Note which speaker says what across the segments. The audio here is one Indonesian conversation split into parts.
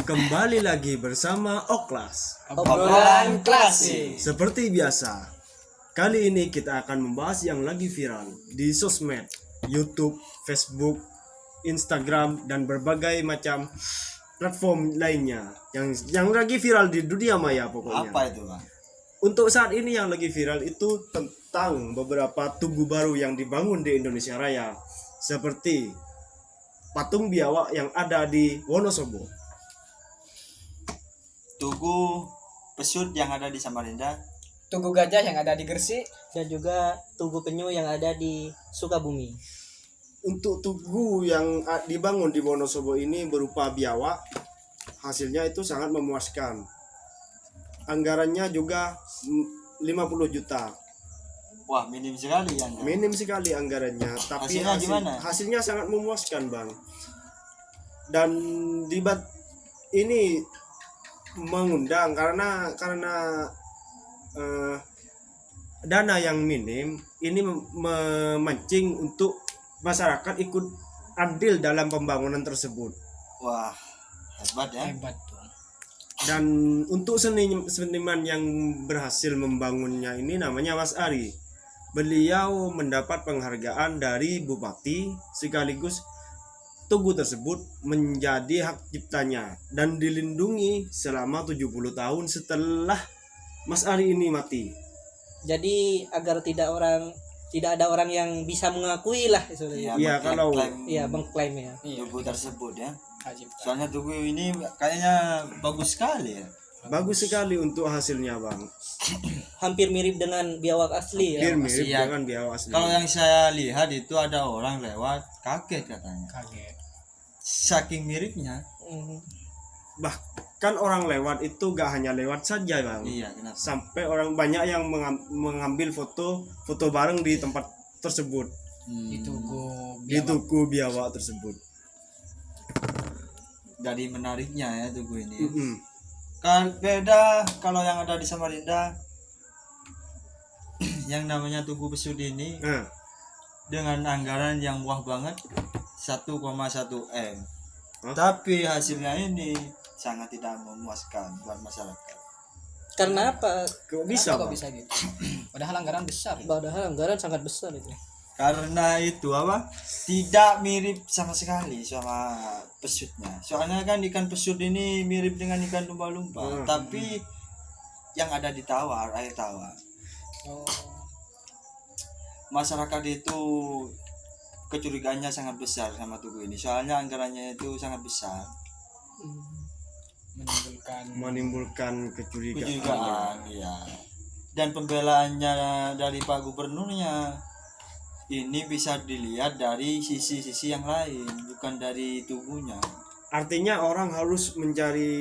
Speaker 1: Kembali lagi bersama Oklas.
Speaker 2: Obrolan klasik.
Speaker 1: Seperti biasa, kali ini kita akan membahas yang lagi viral di sosmed, YouTube, Facebook, Instagram, dan berbagai macam platform lainnya yang lagi viral di dunia maya pokoknya.
Speaker 2: Apa itu, Bang?
Speaker 1: Untuk saat ini yang lagi viral itu tentang beberapa tugu baru yang dibangun di Indonesia Raya, seperti patung biawak yang ada di Wonosobo,
Speaker 2: Tugu pesut yang ada di Samarinda,
Speaker 3: Tugu Gajah yang ada di Gresik,
Speaker 4: dan juga Tugu Penyu yang ada di Sukabumi.
Speaker 1: Untuk tugu yang dibangun di Wonosobo ini berupa biawak, hasilnya itu sangat memuaskan. Anggarannya juga 50 juta.
Speaker 2: wah minim sekali ya.
Speaker 1: Minim sekali anggarannya, tapi
Speaker 2: Hasilnya gimana?
Speaker 1: hasilnya sangat memuaskan, Bang. Dan ini mengundang karena dana yang minim ini memancing untuk masyarakat ikut andil dalam pembangunan tersebut.
Speaker 2: Wah, hebat ya.
Speaker 3: hebat tuh.
Speaker 1: Dan untuk seniman yang berhasil membangunnya ini namanya Mas Ari. Beliau mendapat penghargaan dari Bupati sekaligus tugu tersebut menjadi hak ciptanya dan dilindungi selama 70 tahun setelah Mas Ari ini mati.
Speaker 4: Jadi agar tidak ada orang yang bisa mengakui lah istilahnya.
Speaker 1: Iya, kalau
Speaker 4: mengklaim ya.
Speaker 2: Tugu tersebut ya.
Speaker 3: Ajib.
Speaker 2: Soalnya tugu ini kayaknya bagus sekali ya.
Speaker 1: bagus sekali untuk hasilnya, Bang.
Speaker 4: Hampir mirip dengan biawak asli ya.
Speaker 1: Hampir mirip
Speaker 2: Iya.
Speaker 1: dengan biawak asli.
Speaker 2: Kalau yang saya lihat itu ada orang lewat kaget katanya.
Speaker 3: Kaget.
Speaker 2: Saking miripnya.
Speaker 4: Mhm.
Speaker 1: Bahkan orang lewat itu gak hanya lewat saja, Bang.
Speaker 2: Iya, kenapa?
Speaker 1: Sampai orang banyak yang mengambil foto bareng di tempat tersebut,
Speaker 3: Di Tugu
Speaker 1: di
Speaker 3: Biawak.
Speaker 1: tugu biawak tersebut.
Speaker 2: Dari menariknya ya tugu ini.
Speaker 1: Mm-mm.
Speaker 2: Kan beda kalau yang ada di Samarinda. Yang namanya Tugu Pesut ini
Speaker 1: Nah,
Speaker 2: dengan anggaran yang wah banget 1,1 M.
Speaker 1: Hah?
Speaker 2: Tapi hasilnya ini sangat tidak memuaskan buat masyarakat.
Speaker 4: Karena apa?
Speaker 1: kok bisa,
Speaker 3: Kenapa
Speaker 1: Bang?
Speaker 3: kok bisa gitu? Padahal anggaran besar.
Speaker 4: Padahal anggaran sangat besar itu.
Speaker 2: Karena itu apa? Tidak mirip sama sekali sama pesutnya. Soalnya kan ikan pesut ini mirip dengan ikan lumba-lumba, tapi yang ada di tawar, air tawar.
Speaker 3: Oh.
Speaker 2: Masyarakat itu kecurigaannya sangat besar sama tugu ini. Soalnya anggarannya itu sangat besar.
Speaker 1: Menimbulkan kecurigaan.
Speaker 2: Kecurigaan, ya. Dan pembelaannya dari Pak Gubernurnya ini bisa dilihat dari sisi-sisi yang lain, bukan dari tubuhnya.
Speaker 1: Artinya orang harus mencari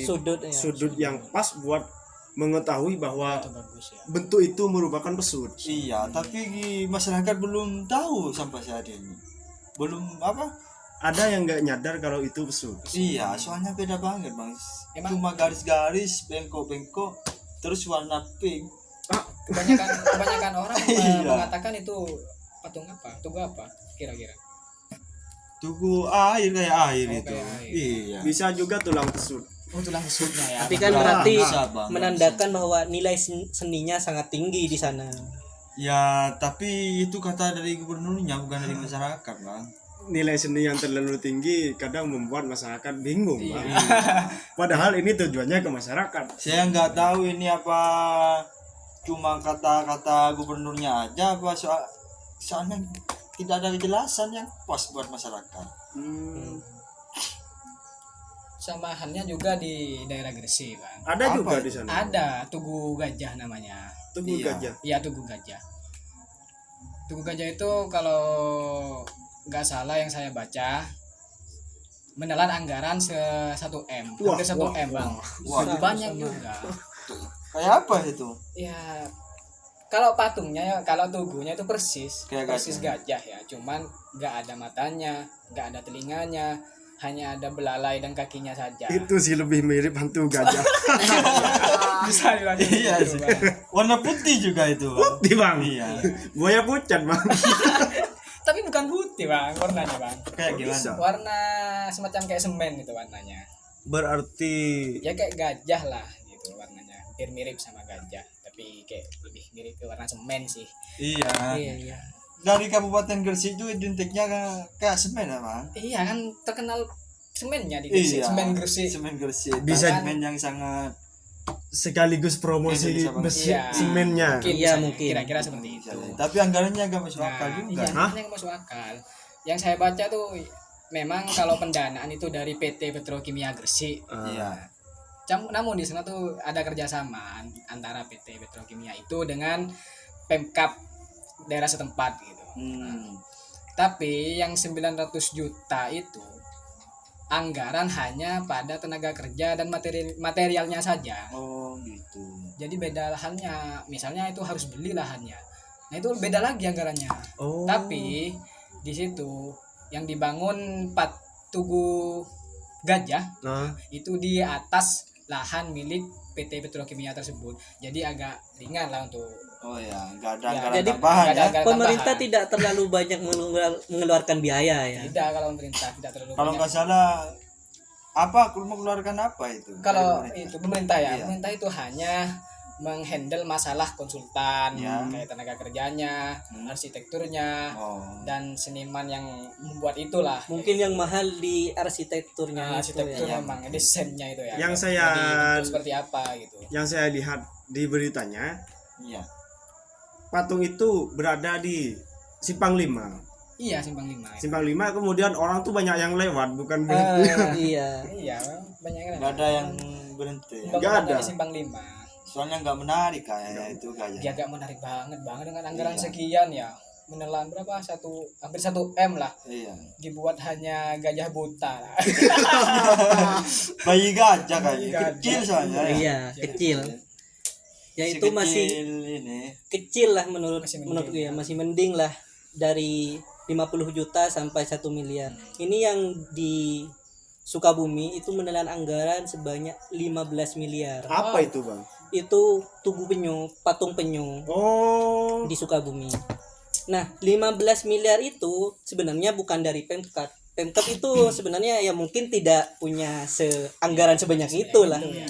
Speaker 4: Sudut ya.
Speaker 1: sudut yang pas buat mengetahui bahwa
Speaker 3: Itu bagus ya.
Speaker 1: bentuk itu merupakan pesut.
Speaker 2: Iya, tapi masyarakat belum tahu sampai saat ini. Belum apa?
Speaker 1: Ada yang nggak nyadar kalau itu pesut.
Speaker 2: Iya, soalnya beda banget, Bang.
Speaker 3: Emang-
Speaker 2: Cuma garis-garis, bengkok-bengkok, terus warna pink.
Speaker 3: Kebanyakan orang
Speaker 2: Iya.
Speaker 3: mengatakan itu patung apa? Tugu apa kira-kira?
Speaker 2: Tugu air kayak air
Speaker 3: Oh,
Speaker 2: itu.
Speaker 3: kayak air.
Speaker 2: Iya.
Speaker 1: Bisa juga tulang pesut.
Speaker 3: Oh, tulang pesutnya ya.
Speaker 4: Tapi kan
Speaker 2: Bang.
Speaker 4: berarti
Speaker 2: Bisa, Bang.
Speaker 4: menandakan bahwa nilai seninya sangat tinggi di sana.
Speaker 2: Ya, tapi itu kata dari gubernurnya bukan dari masyarakat, Bang.
Speaker 1: Nilai seni yang terlalu tinggi kadang membuat masyarakat bingung,
Speaker 3: Iya.
Speaker 1: Bang. Padahal ini tujuannya ke masyarakat.
Speaker 2: Saya nggak tahu ini apa cuma kata-kata gubernurnya aja apa soalnya tidak ada kejelasan yang pas buat masyarakat.
Speaker 1: Hmm,
Speaker 3: Sama halnya juga di daerah Gresik, Bang.
Speaker 1: ada
Speaker 2: Apa
Speaker 1: juga
Speaker 2: itu?
Speaker 1: di sana.
Speaker 3: Ada Tugu Gajah namanya.
Speaker 1: Tugu
Speaker 2: Iya.
Speaker 1: gajah.
Speaker 3: Iya, Tugu Gajah. Tugu Gajah itu kalau nggak salah yang saya baca menelan anggaran 1 M,
Speaker 1: Wah,
Speaker 3: hampir 1
Speaker 1: wah,
Speaker 3: M, Bang.
Speaker 2: wah.
Speaker 3: Banyak juga.
Speaker 2: Kayak apa itu?
Speaker 3: Ya, kalau patungnya ya, kalau tugunya itu persis
Speaker 2: Kayak
Speaker 3: persis gajah ya, cuman nggak ada matanya, nggak ada telinganya, hanya ada belalai dan kakinya saja.
Speaker 1: Itu sih lebih mirip hantu gajah.
Speaker 3: Bisa dibilang gitu,
Speaker 2: Iya sih.
Speaker 3: Bang.
Speaker 2: Warna putih juga itu, Bang.
Speaker 1: Putih, Bang.
Speaker 2: Iya.
Speaker 1: Buaya pucat, Bang.
Speaker 3: Tapi bukan putih, Bang, warnanya, Bang.
Speaker 2: Kayak gimana?
Speaker 1: Bisa.
Speaker 3: Warna semacam kayak semen itu warnanya.
Speaker 1: berarti
Speaker 3: Ya kayak gajah lah gitu warnanya, hampir mirip sama gajah tapi kayak lebih mirip ke warna semen sih.
Speaker 2: Iya.
Speaker 4: Iya, iya.
Speaker 2: Dari Kabupaten Gresik itu identiknya kayak semen ya, Bang?
Speaker 3: Iya kan terkenal semennya di Gresik,
Speaker 2: Iya.
Speaker 3: semen Gresik.
Speaker 2: Semen Gresik.
Speaker 1: Bisa-
Speaker 2: semen yang sangat
Speaker 1: sekaligus promosi
Speaker 2: Indonesia banget.
Speaker 1: besi
Speaker 3: Iya.
Speaker 1: semennya.
Speaker 3: Mungkin,
Speaker 4: Iya,
Speaker 3: misalnya,
Speaker 4: mungkin.
Speaker 3: kira-kira seperti itu.
Speaker 2: tapi anggarannya agak masuk akal
Speaker 3: Nah,
Speaker 2: juga.
Speaker 3: iya, yang masuk akal. Yang saya baca tuh memang kalau pendanaan itu dari PT Petrokimia Gresik.
Speaker 2: Iya.
Speaker 3: Namun di sana tuh ada kerjasama antara PT Petrokimia itu dengan Pemkap daerah setempat gitu.
Speaker 2: Hmm.
Speaker 3: Tapi yang 900 juta itu anggaran hanya pada tenaga kerja dan materialnya saja.
Speaker 2: Oh, gitu.
Speaker 3: Jadi beda lahannya. Misalnya itu harus beli lahannya. Nah, itu beda lagi anggarannya.
Speaker 1: Oh.
Speaker 3: Tapi di situ yang dibangun tugu gajah
Speaker 1: Nah,
Speaker 3: itu di atas lahan milik PT Petrokimia tersebut. Jadi agak ringan lah untuk
Speaker 2: Oh ya, enggak ada
Speaker 3: Ya,
Speaker 2: anggaran
Speaker 4: jadi
Speaker 2: tambahan
Speaker 3: nggak ada
Speaker 2: ya.
Speaker 3: anggaran
Speaker 4: Pemerintah
Speaker 3: tambahan.
Speaker 4: tidak terlalu banyak mengeluarkan biaya ya.
Speaker 3: Tidak kalau pemerintah tidak terlalu
Speaker 2: Kalau
Speaker 3: banyak.
Speaker 2: nggak salah apa mengeluarkan apa itu?
Speaker 3: Kalau
Speaker 2: Dari pemerintah?
Speaker 3: itu pemerintah ya,
Speaker 2: Iya.
Speaker 3: pemerintah itu hanya menghandle masalah konsultan
Speaker 2: Ya.
Speaker 3: kayak tenaga kerjanya, arsitekturnya,
Speaker 2: Oh.
Speaker 3: dan seniman yang membuat itulah.
Speaker 4: Mungkin yang mahal di arsitekturnya
Speaker 3: Nah,
Speaker 4: itu
Speaker 3: arsitektur
Speaker 4: ya.
Speaker 3: memang desainnya itu ya.
Speaker 1: Yang
Speaker 3: Kayak
Speaker 1: saya-
Speaker 3: jadi bentuk seperti apa gitu.
Speaker 1: yang saya lihat di beritanya,
Speaker 2: Iya.
Speaker 1: patung itu berada di Simpang 5.
Speaker 3: Iya, Simpang 5.
Speaker 1: Simpang 5 kemudian orang tuh banyak yang lewat, bukan berhenti.
Speaker 4: Iya.
Speaker 3: Iya, banyak yang
Speaker 2: Nggak ada yang berhenti. Ya.
Speaker 1: Nggak ada.
Speaker 3: Di Simpang 5.
Speaker 2: Soalnya nggak menarik kayaknya itu
Speaker 3: Dia
Speaker 2: kayaknya.
Speaker 3: agak menarik banget dengan anggaran
Speaker 2: Iya.
Speaker 3: sekian ya. Menelan berapa? Hampir 1 M lah.
Speaker 2: Iya.
Speaker 3: Dibuat hanya gajah buta lah.
Speaker 2: Bayi gajah kayaknya.
Speaker 3: Bayi gajah.
Speaker 2: Kecil soalnya ya.
Speaker 4: Iya, kecil. Ya
Speaker 2: Si
Speaker 4: itu masih
Speaker 2: kecil ini.
Speaker 4: kecil lah menurut
Speaker 3: Masih mending.
Speaker 4: menurut gue ya, masih mending lah dari 50 juta sampai 1 miliar. Ini yang di Sukabumi itu menelan anggaran sebanyak 15 miliar.
Speaker 1: Apa itu, Bang?
Speaker 4: Itu tugu penyu, patung penyu
Speaker 1: Oh.
Speaker 4: di Sukabumi. Nah, 15 miliar itu sebenarnya bukan dari Pemkap. Pemkap itu sebenarnya ya mungkin tidak punya anggaran sebanyak itulah.
Speaker 3: Itu ya.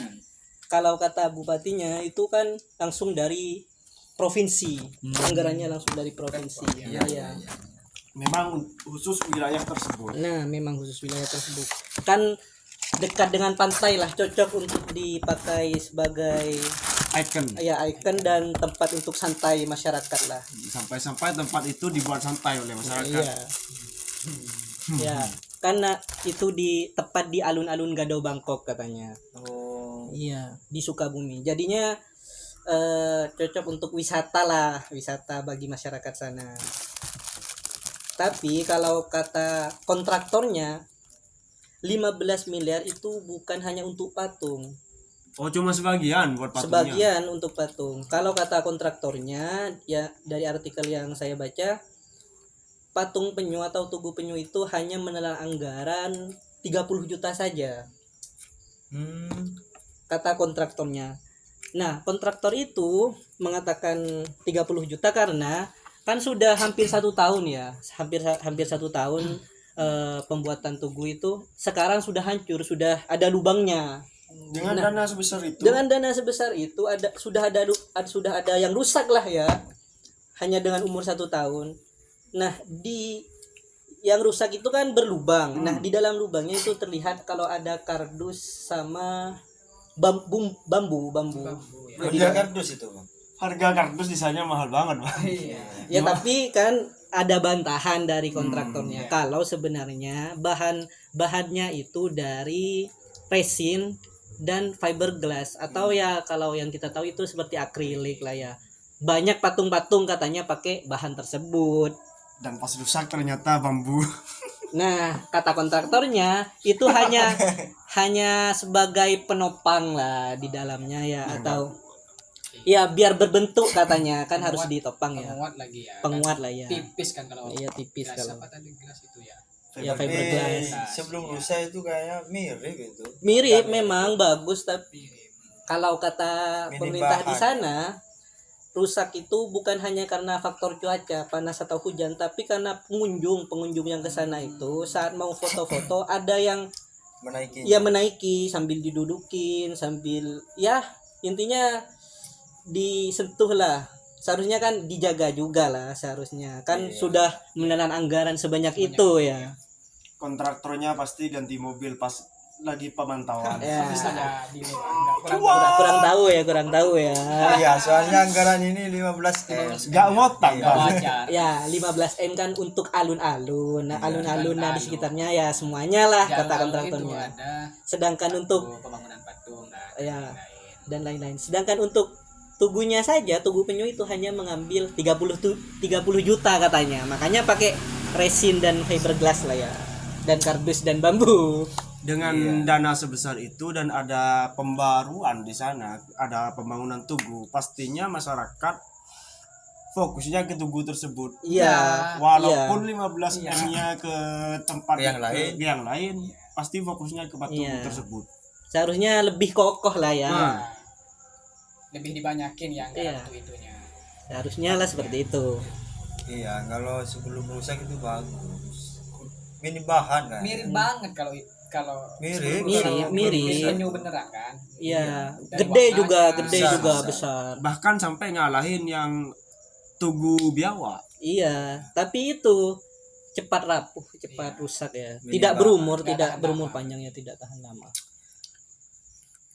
Speaker 4: Kalau kata bupatinya itu kan langsung dari provinsi. Anggarannya langsung dari provinsi.
Speaker 3: Iya,
Speaker 4: Ya.
Speaker 1: Memang khusus wilayah tersebut.
Speaker 4: Nah, memang khusus wilayah tersebut. Kan dekat dengan pantai lah, cocok untuk dipakai sebagai
Speaker 1: Icon.
Speaker 4: ya ikon dan tempat untuk santai masyarakat lah.
Speaker 1: Sampai-sampai tempat itu dibuat santai oleh masyarakat.
Speaker 4: Iya. Ya, karena itu tepat di alun-alun Gadau Bangkok katanya.
Speaker 2: Oh.
Speaker 4: Iya, di Sukabumi. Jadinya cocok untuk wisata lah, wisata bagi masyarakat sana. Tapi kalau kata kontraktornya 15 miliar itu bukan hanya untuk patung.
Speaker 1: Oh, cuma sebagian buat patungnya.
Speaker 4: Sebagian untuk patung. Kalau kata kontraktornya ya dari artikel yang saya baca, patung penyu atau tugu penyu itu hanya menelan anggaran 30 juta saja. Kata kontraktornya. Nah, kontraktor itu mengatakan 30 juta karena kan sudah hampir 1 tahun ya, hampir 1 tahun pembuatan tugu itu sekarang sudah hancur, sudah ada lubangnya.
Speaker 1: Dengan dana sebesar itu.
Speaker 4: Dengan dana sebesar itu sudah ada yang rusak lah ya, hanya dengan umur 1 tahun. Nah, yang rusak itu kan berlubang. Nah, di dalam lubangnya itu terlihat kalau ada kardus sama bambu.
Speaker 2: Harga kardus itu, Bang.
Speaker 1: Harga kardus di sana mahal banget, Bang.
Speaker 3: Iya.
Speaker 4: Ya tapi kan ada bantahan dari kontraktornya kalau sebenarnya bahannya itu dari resin dan fiberglass atau ya kalau yang kita tahu itu seperti akrilik lah ya. Banyak patung-patung katanya pakai bahan tersebut.
Speaker 1: Dan pas rusak ternyata bambu.
Speaker 4: Nah, kata kontraktornya itu hanya sebagai penopang lah di dalamnya ya atau ya biar berbentuk katanya kan harus ditopang ya.
Speaker 3: Penguat lagi ya.
Speaker 4: Penguat lah ya.
Speaker 3: Tipis kan kalau.
Speaker 4: Iya tipis
Speaker 3: Gelas
Speaker 4: kalau.
Speaker 3: apa tadi gelas itu ya?
Speaker 4: Ya, fiberglass.
Speaker 2: Sebelum rusak itu kayaknya mirip itu.
Speaker 4: Mirip memang bagus tapi
Speaker 3: Mirip.
Speaker 4: kalau kata
Speaker 2: Minim
Speaker 4: pemerintah di
Speaker 2: bahan.
Speaker 4: sana rusak itu bukan hanya karena faktor cuaca panas atau hujan tapi karena pengunjung yang ke sana itu saat mau foto-foto ada yang
Speaker 2: menaiki.
Speaker 4: ya menaiki sambil didudukin, sambil ya intinya disentuh lah. Seharusnya kan dijaga juga lah, seharusnya kan sudah menelan anggaran sebanyak itu ya.
Speaker 1: Kontraktornya pasti ganti mobil pas lagi pemantauan.
Speaker 4: Ya.
Speaker 3: Bisa jadi
Speaker 4: Kurang tahu ya.
Speaker 2: Iya, soalnya anggaran ini 15 M.
Speaker 1: Gak ngotang
Speaker 3: nggak
Speaker 1: Bang.
Speaker 3: wajar.
Speaker 4: Ya 15 M kan untuk alun-alun. Nah, alun-alun nah di sekitarnya ya semuanya lah
Speaker 3: Jalan
Speaker 4: kata
Speaker 3: itu
Speaker 4: kontraktornya.
Speaker 3: ada
Speaker 4: Sedangkan untuk
Speaker 3: pembangunan patung
Speaker 4: Ya.
Speaker 3: lain.
Speaker 4: dan lain-lain. Sedangkan untuk tugunya saja, tugu penyu itu hanya mengambil 30 juta katanya. Makanya pakai resin dan fiberglass lah ya. Dan kardus dan bambu.
Speaker 1: Dengan dana sebesar itu dan ada pembaruan di sana, ada pembangunan tugu, pastinya masyarakat fokusnya ke tugu tersebut.
Speaker 4: Iya.
Speaker 1: Walaupun 15 M-nya ke tempat
Speaker 2: Yang lain.
Speaker 1: yang lain, pasti fokusnya ke tugu
Speaker 4: Iya.
Speaker 1: tersebut.
Speaker 4: Seharusnya lebih kokoh lah ya.
Speaker 1: Nah.
Speaker 3: Lebih dibanyakin yang
Speaker 4: Iya.
Speaker 3: untuk itunya.
Speaker 4: Seharusnya lah seperti itu.
Speaker 2: Iya, kalau sebelum rusak itu bagus. Ini bahan kan.
Speaker 3: Mirip banget kalau
Speaker 2: Mirip.
Speaker 4: Mirip.
Speaker 3: penyu beneran kan.
Speaker 4: Iya,
Speaker 3: Dari
Speaker 4: gede
Speaker 3: warnanya,
Speaker 4: juga
Speaker 2: besar.
Speaker 4: besar.
Speaker 1: Bahkan sampai ngalahin yang tugu biawak.
Speaker 4: Iya, tapi itu cepat rapuh, cepat rusak ya.
Speaker 2: Minimal.
Speaker 4: Tidak berumur,
Speaker 3: Nggak
Speaker 4: tidak
Speaker 3: tahan
Speaker 4: berumur
Speaker 3: lama.
Speaker 4: panjangnya, tidak tahan lama.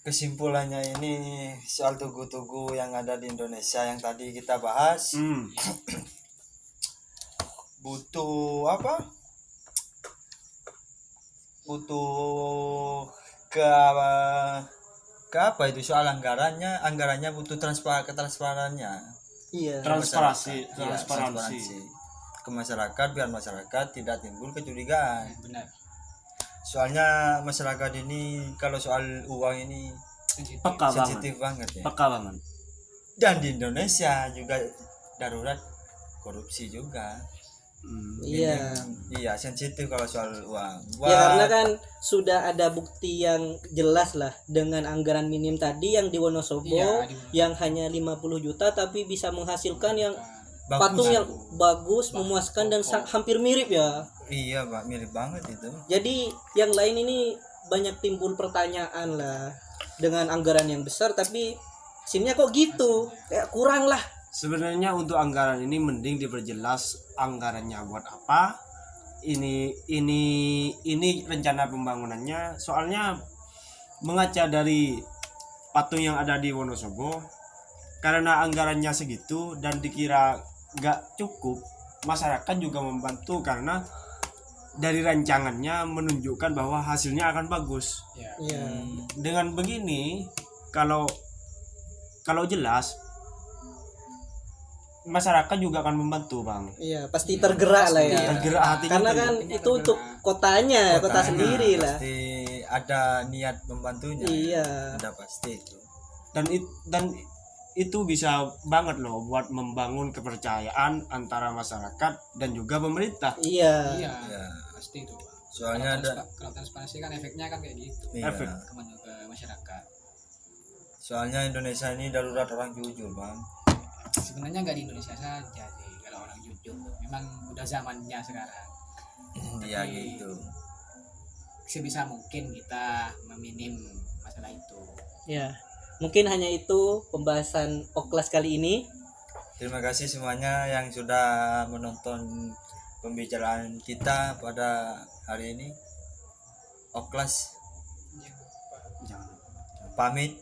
Speaker 2: Kesimpulannya ini soal tugu-tugu yang ada di Indonesia yang tadi kita bahas butuh apa? Butuh ke apa itu soal anggarannya butuh ketransparannya.
Speaker 4: Iya.
Speaker 1: Transparansi,
Speaker 2: Iya,
Speaker 1: transparansi.
Speaker 2: ke masyarakat biar masyarakat tidak timbul kecurigaan.
Speaker 3: Benar.
Speaker 2: Soalnya masyarakat ini kalau soal uang ini
Speaker 1: Peka banget.
Speaker 2: sensitif banget ya.
Speaker 1: Peka banget.
Speaker 2: Dan di Indonesia juga darurat korupsi juga.
Speaker 4: Iya.
Speaker 2: Iya, sensitif kalau soal uang.
Speaker 4: Ya karena kan sudah ada bukti yang jelas lah dengan anggaran minim tadi yang di Wonosobo
Speaker 3: Iya,
Speaker 4: yang hanya 50 juta tapi bisa menghasilkan yang
Speaker 2: bagus.
Speaker 4: patung yang bagus, memuaskan dan hampir mirip ya.
Speaker 2: Iya, Pak, mirip banget itu.
Speaker 4: Jadi yang lain ini banyak timbul pertanyaan lah dengan anggaran yang besar tapi sininya kok gitu, kayak kurang lah.
Speaker 1: Sebenarnya untuk anggaran ini mending diperjelas anggarannya buat apa. Ini rencana pembangunannya. Soalnya mengaca dari patung yang ada di Wonosobo, karena anggarannya segitu dan dikira gak cukup, masyarakat juga membantu karena dari rancangannya menunjukkan bahwa hasilnya akan bagus.
Speaker 3: Ya.
Speaker 4: Iya.
Speaker 1: Dengan begini, kalau jelas masyarakat juga akan membantu, Bang.
Speaker 4: Iya, pasti tergerak lah ya.
Speaker 1: Tergerak hatinya.
Speaker 4: Karena kan itu untuk kotanya, kota sendiri lah.
Speaker 2: Pasti ada niat membantunya.
Speaker 4: Iya.
Speaker 2: Ada pasti itu.
Speaker 1: dan itu bisa banget loh buat membangun kepercayaan antara masyarakat dan juga pemerintah.
Speaker 4: Iya.
Speaker 3: Iya.
Speaker 2: Ya.
Speaker 3: Pasti itu. Pak.
Speaker 2: Soalnya ada
Speaker 3: Kalau transparansi kan efeknya kan kayak gitu
Speaker 2: iya.
Speaker 1: efek.
Speaker 3: ke masyarakat.
Speaker 2: Soalnya Indonesia ini darurat orang jujur, Bang.
Speaker 3: Sebenarnya nggak di Indonesia saja sih kalau orang jujur. Memang udah zamannya sekarang.
Speaker 2: Iya
Speaker 3: Tapi
Speaker 2: gitu.
Speaker 3: sebisa mungkin kita meminim masalah itu.
Speaker 4: Ya. Mungkin hanya itu pembahasan Oklas kali ini.
Speaker 2: Terima kasih semuanya yang sudah menonton pembicaraan kita pada hari ini. Oklas pamit,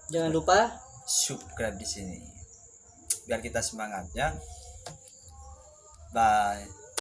Speaker 4: Jangan lupa
Speaker 2: subscribe di sini biar kita semangat ya. Bye.